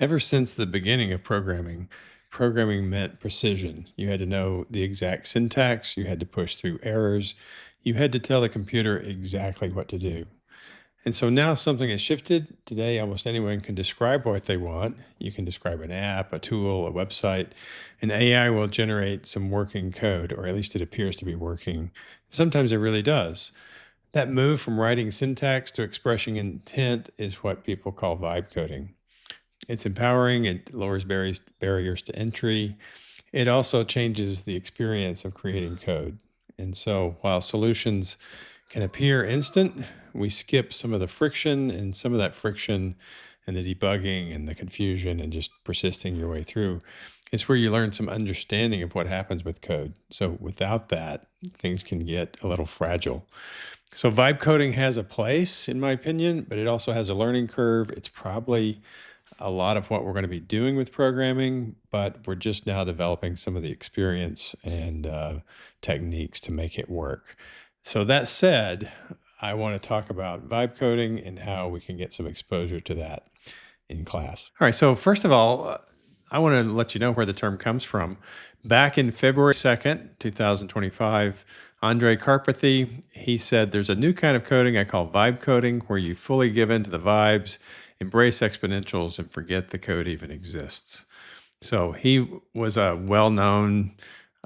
Ever since the beginning of programming, programming meant precision. You had to know the exact syntax, you had to push through errors, you had to tell the computer exactly what to do. And so now something has shifted. Today, almost anyone can describe what they want. You can describe an app, a tool, a website, and AI will generate some working code, or at least it appears to be working. Sometimes it really does. That move from writing syntax to expressing intent is what people call vibe coding. It's empowering, it lowers barriers to entry. It also changes the experience of creating code. And so while solutions can appear instant, we skip some of the friction, and some of that friction and the debugging and the confusion and just persisting your way through is where you learn some understanding of what happens with code. So without that, things can get a little fragile. So vibe coding has a place, in my opinion, but it also has a learning curve. It's probably a lot of what we're going to be doing with programming, but we're just now developing some of the experience and techniques to make it work. So that said, I want to talk about vibe coding and how we can get some exposure to that in class. All right, so first of all, I want to let you know where the term comes from. Back in February 2nd, 2025, Andrej Karpathy, he said, there's a new kind of coding I call vibe coding, where you fully give in to the vibes, embrace exponentials, and forget the code even exists. So he was a well-known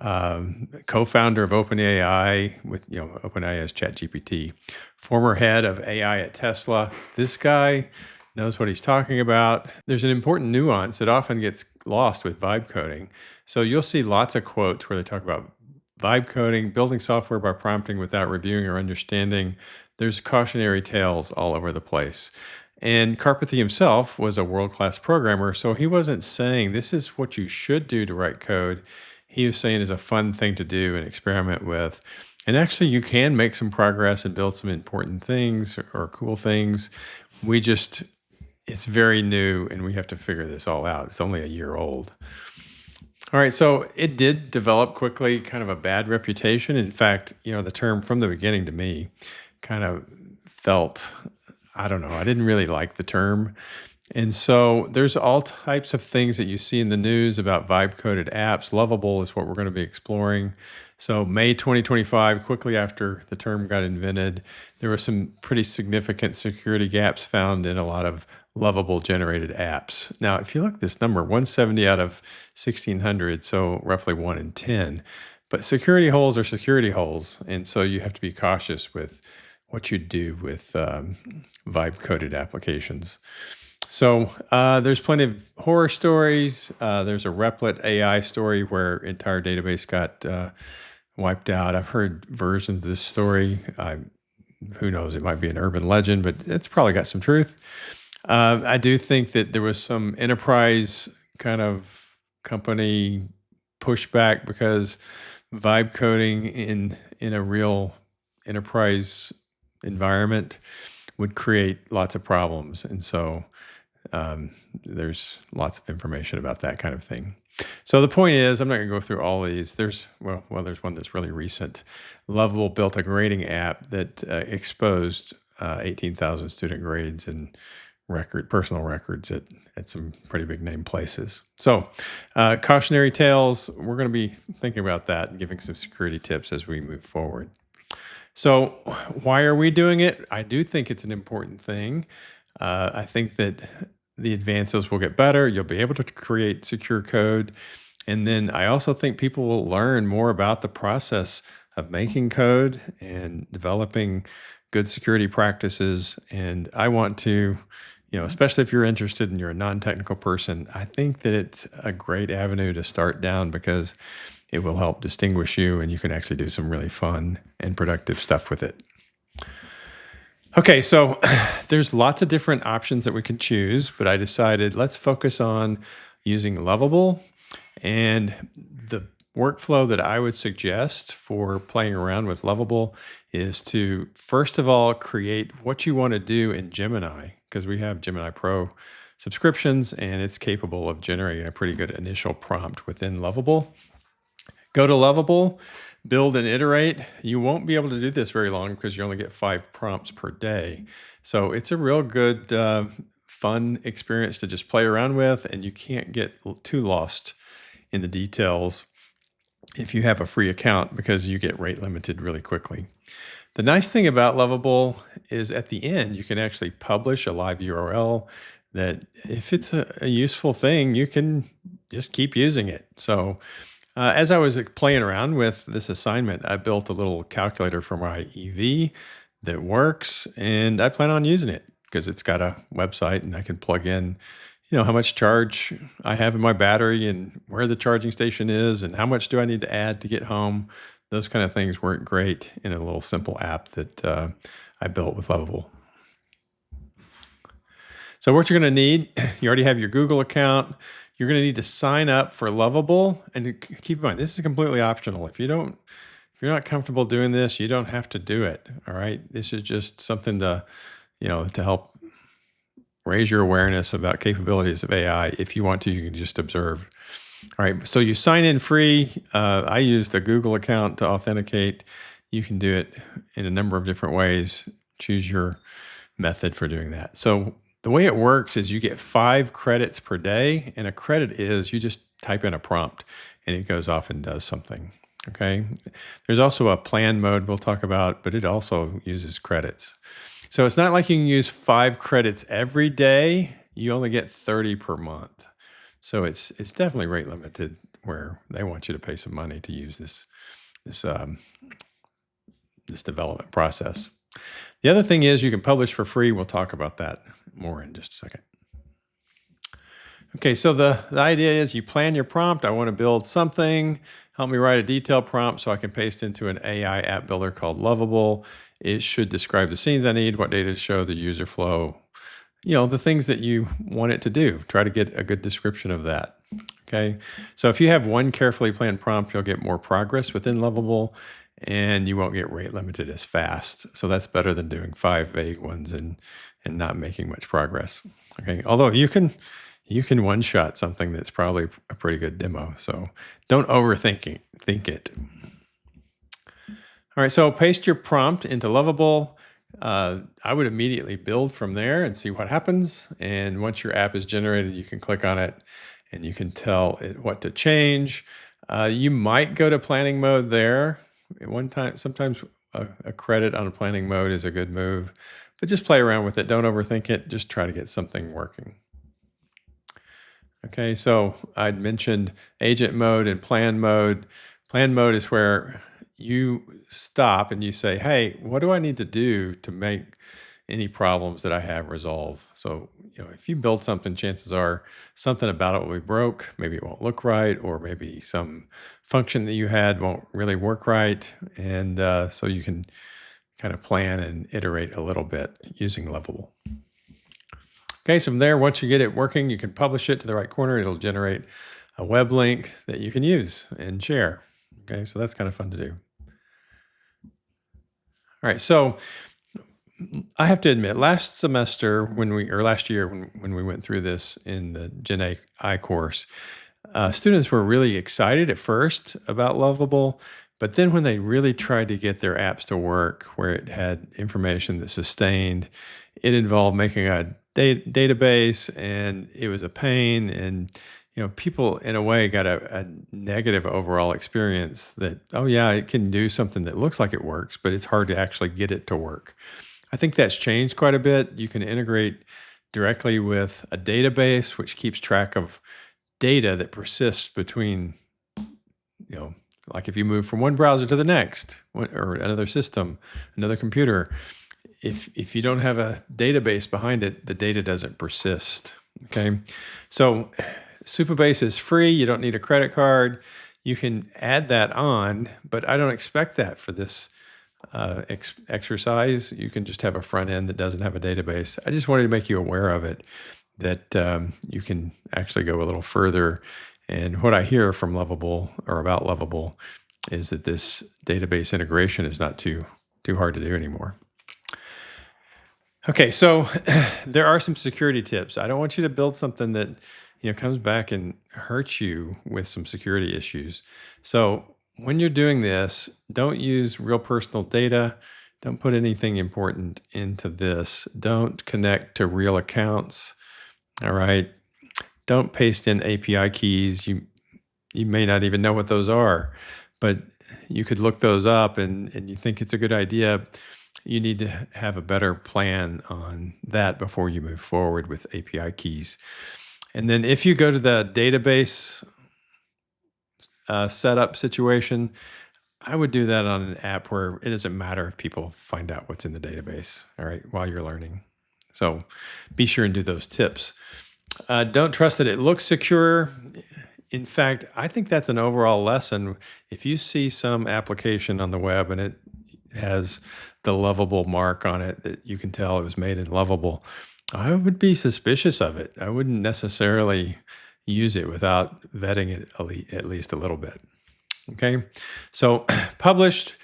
co-founder of OpenAI with, OpenAI as ChatGPT, former head of AI at Tesla. This guy knows what he's talking about. There's an important nuance that often gets lost with vibe coding. So you'll see lots of quotes where they talk about vibe coding, building software by prompting without reviewing or understanding. There's cautionary tales all over the place. And Karpathy himself was a world-class programmer, so he wasn't saying this is what you should do to write code. He was saying it's a fun thing to do and experiment with. And actually, you can make some progress and build some important things or cool things. It's very new, and we have to figure this all out. It's only a year old. All right, so it did develop quickly, kind of a bad reputation. In fact, the term from the beginning to me kind of felt, I don't know, I didn't really like the term. And so there's all types of things that you see in the news about vibe-coded apps. Lovable is what we're going to be exploring. So May 2025, quickly after the term got invented, there were some pretty significant security gaps found in a lot of Lovable generated apps. Now, if you look at this number, 170 out of 1,600, so roughly 1 in 10. But security holes are security holes, and so you have to be cautious with what you do with vibe-coded applications. So there's plenty of horror stories. There's a Replit AI story where entire database got wiped out. I've heard versions of this story. Who knows? It might be an urban legend, but it's probably got some truth. I do think that there was some enterprise kind of company pushback because vibe coding in a real enterprise environment would create lots of problems. And so there's lots of information about that kind of thing. So the point is, I'm not going to go through all these. There's one that's really recent. Lovable built a grading app that exposed 18,000 student grades and personal records at some pretty big name places. So cautionary tales, we're going to be thinking about that and giving some security tips as we move forward. So why are we doing it? I do think it's an important thing. I think that the advances will get better. You'll be able to create secure code. And then I also think people will learn more about the process of making code and developing good security practices. And I want to, especially if you're interested and you're a non-technical person, I think that it's a great avenue to start down because it will help distinguish you and you can actually do some really fun and productive stuff with it. Okay, so there's lots of different options that we can choose, but I decided let's focus on using Lovable. And the workflow that I would suggest for playing around with Lovable is to, first of all, create what you want to do in Gemini, because we have Gemini Pro subscriptions and it's capable of generating a pretty good initial prompt within Lovable. Go to Lovable, build and iterate. You won't be able to do this very long because you only get 5 prompts per day. So it's a real good fun experience to just play around with, and you can't get too lost in the details if you have a free account because you get rate limited really quickly. The nice thing about Lovable is at the end, you can actually publish a live URL that if it's a useful thing, you can just keep using it. So as I was playing around with this assignment, I built a little calculator for my EV that works, and I plan on using it because it's got a website and I can plug in, how much charge I have in my battery and where the charging station is and how much do I need to add to get home. Those kind of things work great in a little simple app that I built with Lovable. So what you're going to need, you already have your Google account. You're going to need to sign up for Lovable, and keep in mind this is completely optional. If you're not comfortable doing this, you don't have to do it. All right, this is just something to help raise your awareness about capabilities of AI. If you want to, you can just observe. All right, so you sign in free. I used a Google account to authenticate. You can do it in a number of different ways. Choose your method for doing that. So the way it works is you get 5 credits per day, and a credit is you just type in a prompt and it goes off and does something. Okay. There's also a plan mode we'll talk about, but it also uses credits. So it's not like you can use 5 credits every day. You only get 30 per month. So it's definitely rate limited where they want you to pay some money to use this development process. The other thing is you can publish for free. We'll talk about that more in just a second. Okay, so the idea is you plan your prompt. I want to build something. Help me write a detailed prompt so I can paste into an AI app builder called Lovable. It should describe the scenes I need, what data to show, the user flow, the things that you want it to do. Try to get a good description of that. Okay, so if you have one carefully planned prompt, you'll get more progress within Lovable, and you won't get rate limited as fast. So that's better than doing 5 vague ones and not making much progress. Okay, although you can one-shot something that's probably a pretty good demo. So don't overthink it. All right, so paste your prompt into Lovable. I would immediately build from there and see what happens. And once your app is generated, you can click on it and you can tell it what to change. You might go to planning mode there. Sometimes a credit on a planning mode is a good move, but just play around with it. Don't overthink it. Just try to get something working. Okay, so I'd mentioned agent mode and plan mode. Plan mode is where you stop and you say, hey, what do I need to do to make any problems that I have resolve? So, if you build something, chances are something about it will be broke. Maybe it won't look right, or maybe some function that you had won't really work right. And so you can kind of plan and iterate a little bit using Lovable. Okay, so from there, once you get it working, you can publish it to the right corner. It'll generate a web link that you can use and share. Okay, so that's kind of fun to do. All right, so I have to admit, last year when we went through this in the Gen AI course, students were really excited at first about Lovable, but then when they really tried to get their apps to work, where it had information that sustained, it involved making a database, and it was a pain, and people in a way got a negative overall experience that, oh yeah, it can do something that looks like it works, but it's hard to actually get it to work. I think that's changed quite a bit. You can integrate directly with a database, which keeps track of data that persists between, like if you move from one browser to the next, or another system, another computer, if you don't have a database behind it, the data doesn't persist. Okay, so Supabase is free. You don't need a credit card. You can add that on, but I don't expect that for this exercise. You can just have a front end that doesn't have a database. I just wanted to make you aware of it, that you can actually go a little further. And what I hear from Lovable, or about Lovable, is that this database integration is not too hard to do anymore. Okay, so there are some security tips. I don't want you to build something that comes back and hurts you with some security issues. So when you're doing this, don't use real personal data. Don't put anything important into this. Don't connect to real accounts. All right. Don't paste in API keys. You may not even know what those are, but you could look those up and you think it's a good idea. You need to have a better plan on that before you move forward with API keys. And then if you go to the database setup situation, I would do that on an app where it doesn't matter if people find out what's in the database, all right, while you're learning. So be sure and do those tips. Don't trust that it looks secure. In fact, I think that's an overall lesson. If you see some application on the web and it has the Lovable mark on it that you can tell it was made in Lovable, I would be suspicious of it. I wouldn't necessarily use it without vetting it at least a little bit. Okay, so published,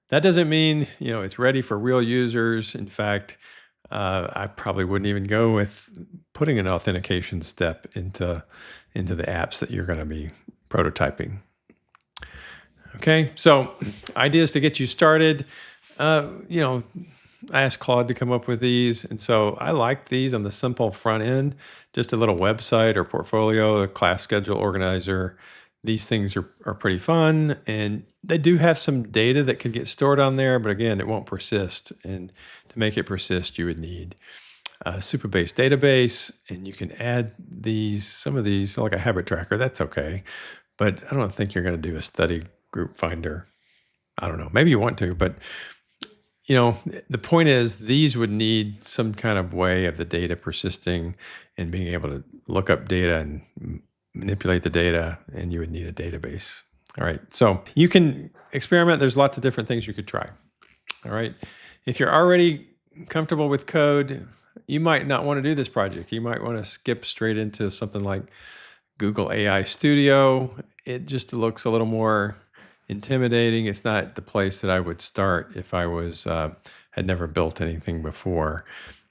that doesn't mean it's ready for real users. In fact, I probably wouldn't even go with putting an authentication step into the apps that you're going to be prototyping. Okay, so ideas to get you started. I asked Claude to come up with these, and so I like these on the simple front end. Just a little website or portfolio, a class schedule organizer. These things are pretty fun, and they do have some data that can get stored on there, but again, it won't persist. And to make it persist, you would need a Supabase database, and you can add some of these, like a habit tracker. That's okay, but I don't think you're going to do a study group finder. I don't know. Maybe you want to, but the point is these would need some kind of way of the data persisting and being able to look up data and manipulate the data, and you would need a database. All right, so you can experiment. There's lots of different things you could try. All right, if you're already comfortable with code, you might not want to do this project. You might want to skip straight into something like Google AI Studio. It just looks a little more intimidating. It's not the place that I would start if I had never built anything before.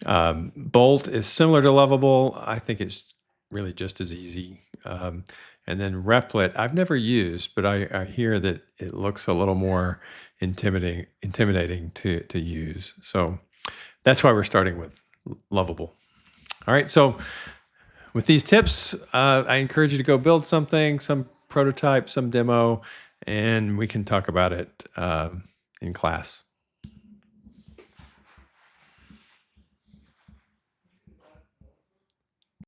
Bolt is similar to Lovable. I think it's really just as easy. And then Replit, I've never used, but I hear that it looks a little more intimidating to use. So that's why we're starting with Lovable. All right, so with these tips, I encourage you to go build something, some prototype, some demo, and we can talk about it in class.